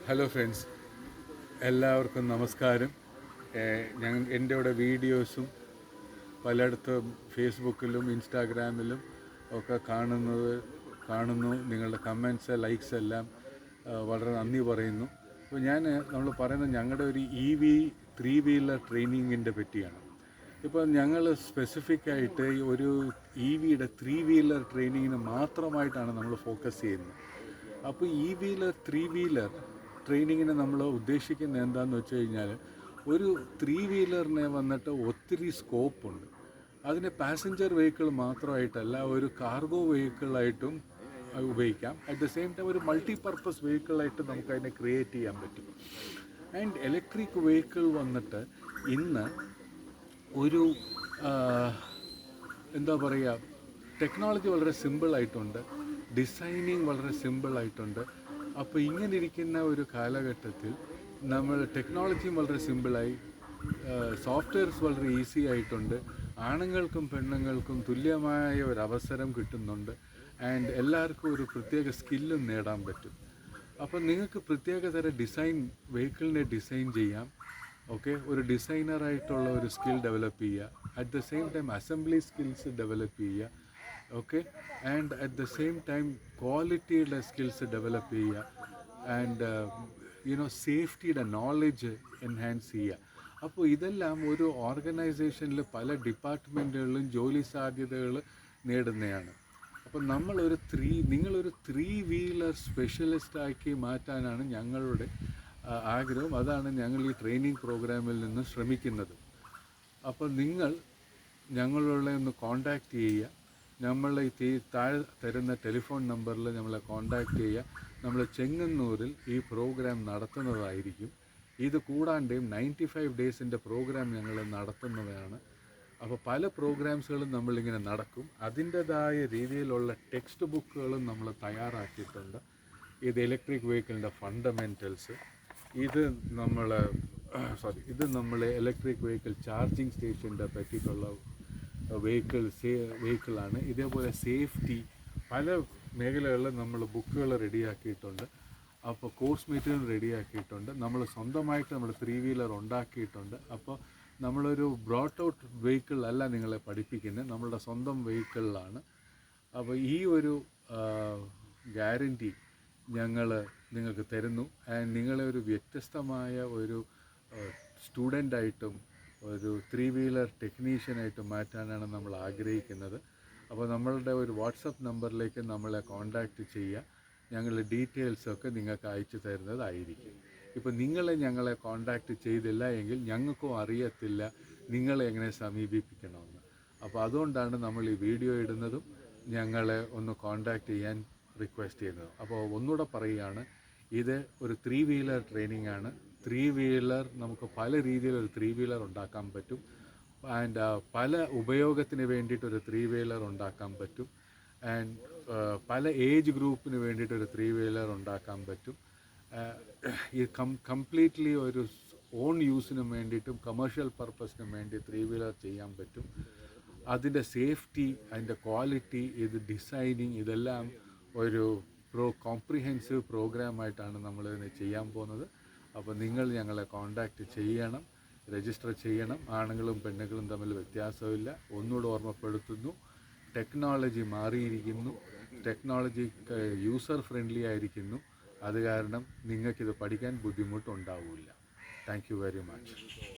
Hello friends, എല്ലാവർക്കും നമസ്കാരം. എൻ്റെ ഇവിടെ വീഡിയോസും പലയിടത്തും ഫേസ്ബുക്കിലും ഇൻസ്റ്റാഗ്രാമിലും ഒക്കെ കാണുന്നു. നിങ്ങളുടെ കമൻസ്, ലൈക്സ് എല്ലാം വളരെ നന്ദി പറയുന്നു. അപ്പോൾ നമ്മൾ പറയുന്നത് ഞങ്ങളുടെ ഒരു ത്രീ വീലർ ട്രെയിനിങ്ങിൻ്റെ പറ്റിയാണ്. ഇപ്പോൾ ഞങ്ങൾ സ്പെസിഫിക്കായിട്ട് ഒരു വിയുടെ ത്രീ വീലർ ട്രെയിനിങ്ങിന് മാത്രമായിട്ടാണ് നമ്മൾ ഫോക്കസ് ചെയ്യുന്നത്. അപ്പോൾ ത്രീ വീലർ ട്രെയിനിങ്ങിന് നമ്മൾ ഉദ്ദേശിക്കുന്നത് എന്താണെന്ന് വെച്ച് കഴിഞ്ഞാൽ, ഒരു ത്രീ വീലറിനെ വന്നിട്ട് ഒത്തിരി സ്കോപ്പുണ്ട്. അതിന് പാസഞ്ചർ വെഹിക്കിൾ മാത്രമായിട്ടല്ല, ഒരു കാർഗോ വെഹിക്കിളായിട്ടും ഉപയോഗിക്കാം. അറ്റ് ദ സെയിം ടൈം ഒരു മൾട്ടിപർപ്പസ് വെഹിക്കിളായിട്ട് നമുക്കതിനെ ക്രിയേറ്റ് ചെയ്യാൻ പറ്റും. ആൻഡ് ഇലക്ട്രിക് വെഹിക്കിൾ വന്നിട്ട് ഇന്ന് ഒരു എന്താ പറയുക, ടെക്നോളജി വളരെ സിമ്പിളായിട്ടുണ്ട്, ഡിസൈനിങ് വളരെ സിമ്പിളായിട്ടുണ്ട്. അപ്പോൾ ഇങ്ങനെ ഇരിക്കുന്ന ഒരു കാലഘട്ടത്തിൽ നമ്മൾ ടെക്നോളജിയും വളരെ സിമ്പിളായി, സോഫ്റ്റ്വെയർസ് വളരെ ഈസി ആയിട്ടുണ്ട്, ആണുങ്ങൾക്കും പെണ്ണുങ്ങൾക്കും തുല്യമായ ഒരു അവസരം കിട്ടുന്നുണ്ട്. ആൻഡ് എല്ലാവർക്കും ഒരു പ്രത്യേക സ്കില്ലും നേടാൻ പറ്റും. അപ്പോൾ നിങ്ങൾക്ക് പ്രത്യേക തരം വെഹിക്കിളിനെ ഡിസൈൻ ചെയ്യാം. ഓക്കെ, ഒരു ഡിസൈനറായിട്ടുള്ള ഒരു സ്കിൽ ഡെവലപ്പ് ചെയ്യുക. At the same time assembly skills develop ചെയ്യുക. Okay, and at the same time ക്വാളിറ്റിയുടെ സ്കിൽസ് ഡെവലപ്പ് ചെയ്യുക. ആൻഡ് സേഫ്റ്റിയുടെ നോളജ് എൻഹാൻസ് ചെയ്യുക. അപ്പോൾ ഇതെല്ലാം ഒരു ഓർഗനൈസേഷനിൽ പല ഡിപ്പാർട്ട്മെൻറ്റുകളിലും ജോലി സാധ്യതകൾ നേടുന്നതാണ്. അപ്പോൾ നിങ്ങളൊരു ത്രീ വീലർ സ്പെഷ്യലിസ്റ്റാക്കി മാറ്റാനാണ് ഞങ്ങളുടെ ആഗ്രഹം. അതാണ് ഞങ്ങൾ ഈ ട്രെയിനിങ് പ്രോഗ്രാമിൽ നിന്ന് ശ്രമിക്കുന്നത്. അപ്പോൾ നിങ്ങൾ ഞങ്ങളെ ഒന്ന് കോൺടാക്റ്റ് ചെയ്യുക. നമ്മളെ താഴെ തരുന്ന ടെലിഫോൺ നമ്പറിൽ നമ്മളെ കോൺടാക്റ്റ് ചെയ്യുക. നമ്മൾ ചെങ്ങന്നൂരിൽ ഈ പ്രോഗ്രാം നടത്തുന്നതായിരിക്കും. ഇത് കൂടാണ്ടെയും 95 ഡേയ്സിൻ്റെ പ്രോഗ്രാം ഞങ്ങൾ നടത്തുന്നതാണ്. അപ്പോൾ പല പ്രോഗ്രാംസുകളും നമ്മളിങ്ങനെ നടക്കും. അതിൻ്റേതായ രീതിയിലുള്ള ടെക്സ്റ്റ് ബുക്കുകളും നമ്മൾ തയ്യാറാക്കിയിട്ടുണ്ട്. ഇത് ഇലക്ട്രിക് വെഹിക്കിളിൻ്റെ ഫണ്ടമെൻറ്റൽസ്, ഇത് നമ്മൾ ഇലക്ട്രിക് വെഹിക്കിൾ ചാർജിങ് സ്റ്റേഷൻ്റെ പറ്റിയിട്ടുള്ള വെഹിക്കിളാണ്. ഇതേപോലെ സേഫ്റ്റി പല മേഖലകളിൽ നമ്മൾ ബുക്കുകൾ റെഡിയാക്കിയിട്ടുണ്ട്. അപ്പോൾ കോഴ്സ് മെറ്റീരിയൽ റെഡിയാക്കിയിട്ടുണ്ട്. നമ്മൾ സ്വന്തമായിട്ട് നമ്മൾ ത്രീ വീലർ ഉണ്ടാക്കിയിട്ടുണ്ട്. അപ്പോൾ നമ്മളൊരു ബ്രോട്ട് ഔട്ട് വെഹിക്കിൾ അല്ല നിങ്ങളെ പഠിപ്പിക്കുന്നത്, നമ്മളുടെ സ്വന്തം വെഹിക്കിളിലാണ്. അപ്പോൾ ഈ ഒരു ഗ്യാരൻറ്റി ഞങ്ങൾ നിങ്ങൾക്ക് തരുന്നു. ആൻഡ് നിങ്ങളെ ഒരു വ്യത്യസ്തമായ ഒരു സ്റ്റുഡൻ്റായിട്ടും ഒരു ത്രീ വീലർ ടെക്നീഷ്യനായിട്ട് മാറ്റാനാണ് നമ്മൾ ആഗ്രഹിക്കുന്നത്. അപ്പോൾ നമ്മളുടെ ഒരു വാട്സപ്പ് നമ്പറിലേക്ക് നമ്മളെ കോൺടാക്റ്റ് ചെയ്യുക. ഞങ്ങളുടെ ഡീറ്റെയിൽസൊക്കെ നിങ്ങൾക്ക് അയച്ചു തരുന്നതായിരിക്കും. ഇപ്പോൾ ഞങ്ങളെ കോൺടാക്റ്റ് ചെയ്തില്ല എങ്കിൽ ഞങ്ങൾക്കും അറിയത്തില്ല നിങ്ങളെ എങ്ങനെ സമീപിപ്പിക്കണമെന്ന്. അപ്പോൾ അതുകൊണ്ടാണ് നമ്മൾ ഈ വീഡിയോ ഇടുന്നതും ഞങ്ങളെ ഒന്ന് കോൺടാക്റ്റ് ചെയ്യാൻ റിക്വസ്റ്റ് ചെയ്യുന്നത്. അപ്പോൾ ഒന്നുകൂടെ പറയുകയാണ്, ഇത് ഒരു ത്രീ വീലർ ട്രെയിനിങ് ആണ്. ത്രീ വീലർ നമുക്ക് പല രീതിയിലൊരു ത്രീ വീലർ ഉണ്ടാക്കാൻ പറ്റും. ആൻഡ് പല ഉപയോഗത്തിന് വേണ്ടിയിട്ടൊരു ത്രീ വീലർ ഉണ്ടാക്കാൻ പറ്റും. ആൻഡ് പല ഏജ് ഗ്രൂപ്പിന് വേണ്ടിയിട്ടൊരു ത്രീ വീലർ ഉണ്ടാക്കാൻ പറ്റും. ഈ കംപ്ലീറ്റ്ലി ഒരു ഓൺ യൂസിനും വേണ്ടിയിട്ടും കമേഴ്ഷ്യൽ പർപ്പസിനും വേണ്ടി ത്രീ വീലർ ചെയ്യാൻ പറ്റും. അതിൻ്റെ സേഫ്റ്റി, അതിൻ്റെ ക്വാളിറ്റി, ഇത് ഡിസൈനിങ്, ഇതെല്ലാം ഒരു കോംപ്രിഹെൻസീവ് പ്രോഗ്രാമായിട്ടാണ് നമ്മളിതിനെ ചെയ്യാൻ പോകുന്നത്. അപ്പോൾ നിങ്ങൾ ഞങ്ങളെ കോൺടാക്റ്റ് ചെയ്യണം, രജിസ്റ്റർ ചെയ്യണം. ആണുങ്ങളും പെണ്ണുങ്ങളും തമ്മിൽ വ്യത്യാസമില്ല. ഒന്നുകൂടെ ഓർമ്മപ്പെടുത്തുന്നു, ടെക്നോളജി മാറിയിരിക്കുന്നു, ടെക്നോളജി യൂസർ ഫ്രണ്ട്ലി ആയിരിക്കുന്നു. അത് കാരണം നിങ്ങൾക്കിത് പഠിക്കാൻ ബുദ്ധിമുട്ടുണ്ടാവില്ല. Thank you very much.